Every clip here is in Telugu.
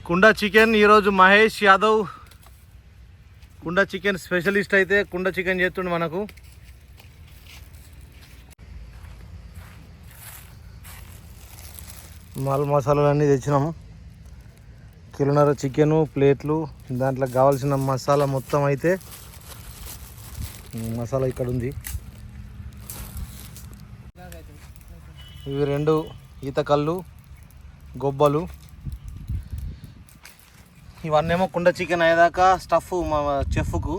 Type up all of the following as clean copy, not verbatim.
కుండ చికెన్ ఈరోజు మహేష్ యాదవ్ కుండ చికెన్ స్పెషలిస్ట్ అయితే కుండ చికెన్ చేస్తుండు మనకు. మాల్ మసాలాలు అన్నీ తెచ్చినాము. కిలోన్నర చికెను, ప్లేట్లు, దాంట్లో కావాల్సిన మసాలా మొత్తం అయితే మసాలా ఇక్కడ ఉంది. ఇవి 2 ఈత కళ్ళు, గొబ్బలు. ఇవన్నేమో కుండ చికెన్ అయ్యేదాకా స్టఫ్ మా చెఫ్కు.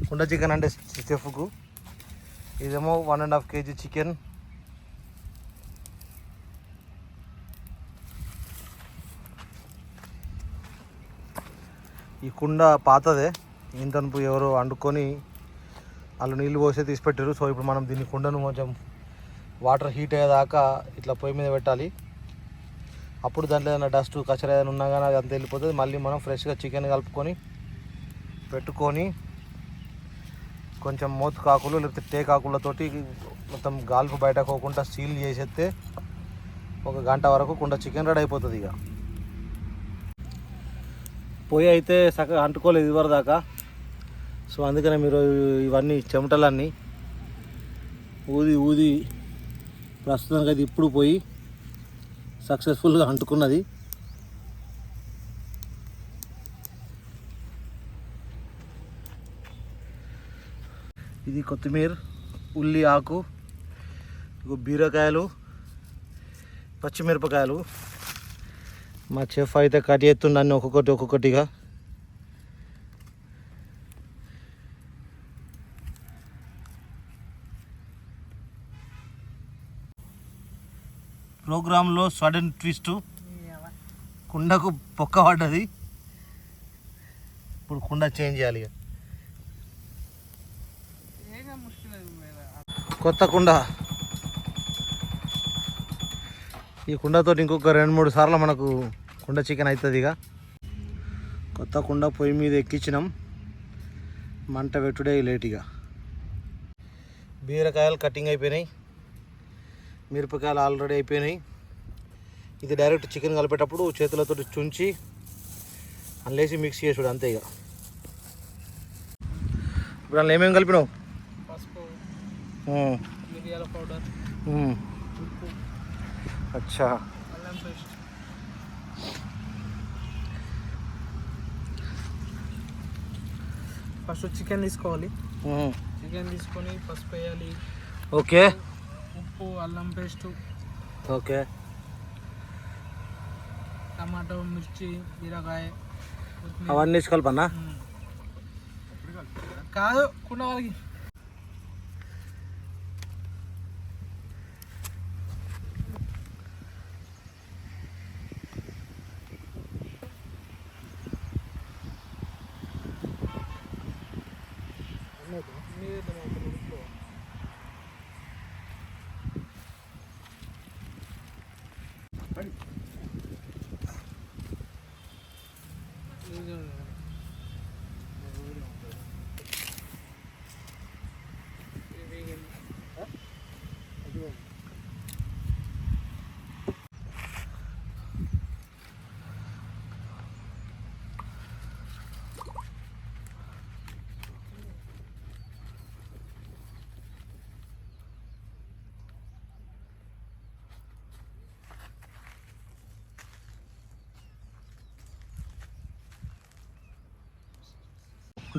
కుండ చికెన్ అంటే చెఫ్కు. ఇదేమో 1.5 kg చికెన్. ఈ కుండ పాతదే, ఇంతనుపు ఎవరో వండుకొని వాళ్ళు నీళ్ళు పోసే తీసి పెట్టారు. సో ఇప్పుడు మనం దీన్ని కుండను కొంచెం వాటర్ హీట్ అయ్యేదాకా ఇట్లా పొయ్యి మీద పెట్టాలి. అప్పుడు దాంట్లో ఏదైనా డస్ట్ కచరా ఏదైనా ఉన్నా కానీ అది అంతా వెళ్ళిపోతుంది. మళ్ళీ మనం ఫ్రెష్గా చికెన్ కలుపుకొని పెట్టుకొని కొంచెం మోతుకాకులు లేకపోతే టేకాకులతోటి మొత్తం గాల్పు బయటకు పోకుండా సీల్ చేసేస్తే 1 గంట వరకు కుండ చికెన్ రెడీ అయిపోతుంది. ఇక పొయ్యి అయితే చక్కగా అంటుకోలేదు ఇదివరకు దాకా. సో అందుకనే మీరు ఇవన్నీ చెమటలన్నీ ఊది ప్రస్తుతానికి అయితే ఇప్పుడు పోయి సక్సెస్ఫుల్గా అంటుకున్నది. ఇది కొత్తిమీర, ఉల్లి ఆకు, బీరకాయలు, పచ్చిమిరపకాయలు. మా చెఫ్ అయితే కట్ చేస్తుండ అన్నీ ఒక్కొక్కటిగా. ప్రోగ్రాంలో సడన్ ట్విస్ట్, కుండకు పొక్క పడ్డది. ఇప్పుడు కుండ చేంజ్ చేయాలి. కొత్త కుండ. ఈ కుండతో ఇంకొక 2-3 సార్లు మనకు కుండ చికెన్ అవుతుంది. ఇక కొత్త కుండ పొయ్యి మీద ఎక్కించినాం. మంట పెట్టుడే లేట్. ఇక బీరకాయలు కటింగ్ అయిపోయినాయి, మిరపకాయలు ఆల్రెడీ అయిపోయినాయి. ఇది డైరెక్ట్ చికెన్ కలిపేటప్పుడు చేతులతో చుంచి అందులోసి మిక్స్ చేసుడు అంతే. ఇక ఇప్పుడు అందులో ఏమేమి కలిపినావు? పసుపు, మిరియాల పౌడర్, ఉప్పు, అచ్చా, అల్లం పేస్ట్. ఫస్ట్ చికెన్ తీసుకోవాలి. చికెన్ తీసుకొని పసుపు వేయాలి. ఓకే. ఉప్పు, అల్లం పేస్టు, ఓకే, టమాటో, మిర్చి, బీరకాయ, అవన్నీ వేసి కలపన్నా? కాదు, కుండ వాళ్ళకి.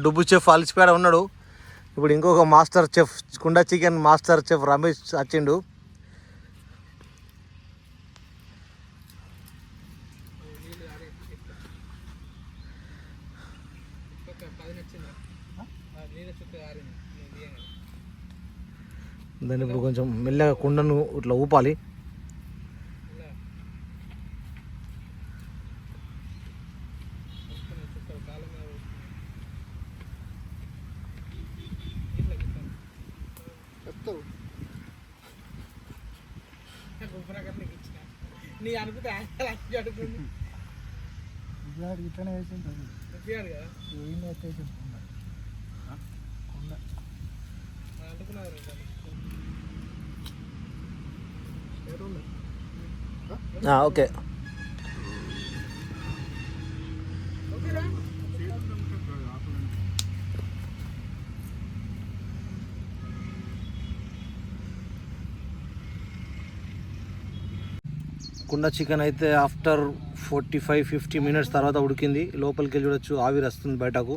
డుబ్బు చెఫ్ అలిసిపేడ ఉన్నాడు. ఇప్పుడు ఇంకొక మాస్టర్ చెఫ్, కుండ చికెన్ మాస్టర్ చెఫ్ రమేష్ వచ్చిండు. దాన్ని ఇప్పుడు కొంచెం మెల్లగా కుండను ఇట్లా ఊపాలి. నీ అనుకుంటే అడుగుతుంది ఇట్లనే వేసింటుంది కదా ఓకే. కుండ చికెన్ అయితే ఆఫ్టర్ 45-50 మినిట్స్ తర్వాత ఉడికింది. లోపలికి వెళ్ళి చూడొచ్చు, ఆవిరి వస్తుంది బయటకు.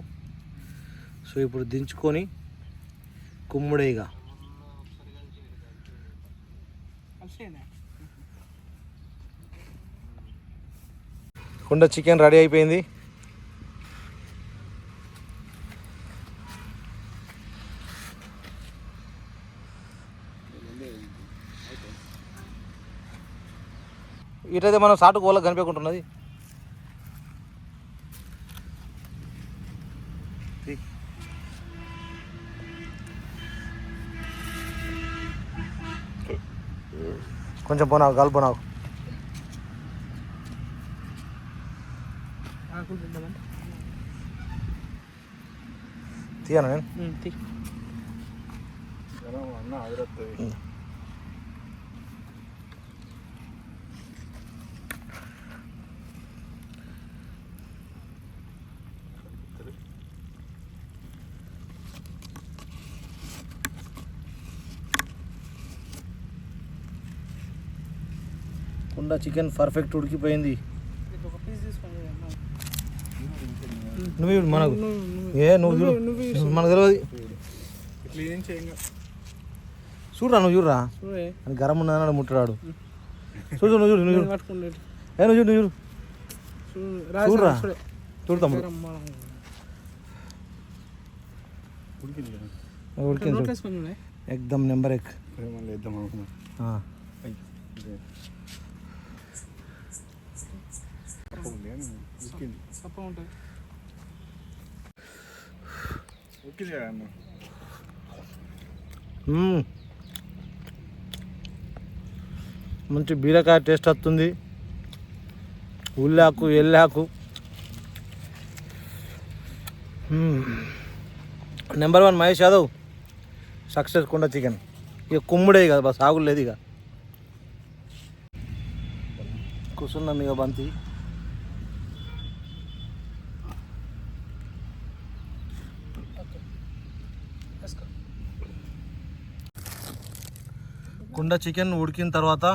సో ఇప్పుడు దించుకొని కుమ్ముడేగా కుండ చికెన్ రెడీ అయిపోయింది. ఇటైతే మనం సాటుకు వాళ్ళకి కనిపించుకుంటున్నది. కొంచెం పోనావు కలుపునావు. తీయనా నేను కుండ చికెన్ పర్ఫెక్ట్ ఉడికిపోయింది. నువ్వు మనకు మనకు తెలియదు. చూడరా నువ్వు చూడరా అని గరం ఉన్నదన్నాడు ముట్టరాడు. చూడు నువ్వు చూడు నువ్వు నువ్వు చూడు చూడు చూడరా చూడతాం. ఉడికింది ఎక్దమ్ నెంబర్ ఎక్. మంచి బీరకాయ టేస్ట్ వస్తుంది. ఉల్లాకు ఎల్లాకు నెంబర్ 1 మహేష్ యాదవ్ సక్సెస్ కుండ చికెన్. ఇక కుమ్ముడే కదా బస్, ఆగులు లేదు ఇక. కూర్చున్నాం ఇక బంతి. కుండ చికెన్ ఉడికిన తర్వాత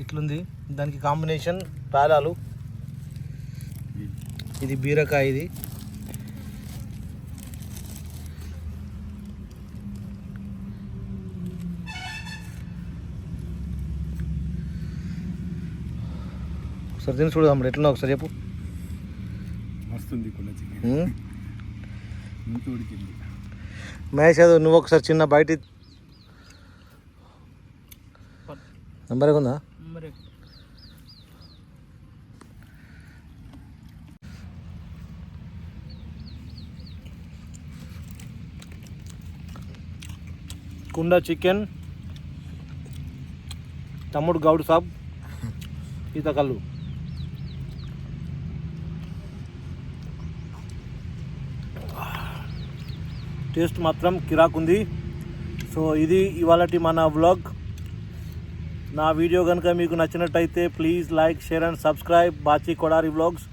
ఇట్లుంది. దానికి కాంబినేషన్ పేలాలు, ఇది బీరకాయ, ఇది ఒకసారి తిని చూడదాం ఎట్లా ఒకసారి చెప్పు. మస్తుంది కుండ చికెన్ ఉడికింది. మహేష్ యాదవ్ నువ్వు ఒకసారి చిన్న బయట నెంబర్ ఉందా? కుండ చికెన్, తమ్ముడు గౌడ్ సాబ్, ఈత కళ్ళు. టేస్ట్ మాత్రం కిరాకుంది. సో ఇది ఇవాళటి మన వ్లాగ్. నా వీడియో కనుక మీకు నచ్చినట్టయితే please like, share and subscribe Bachi Kodari vlogs.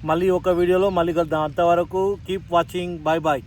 మళ్ళీ ఒక వీడియోలో మళ్ళీ కలుద్దాం. అంతవరకు కీప్ వాచింగ్. Bye bye.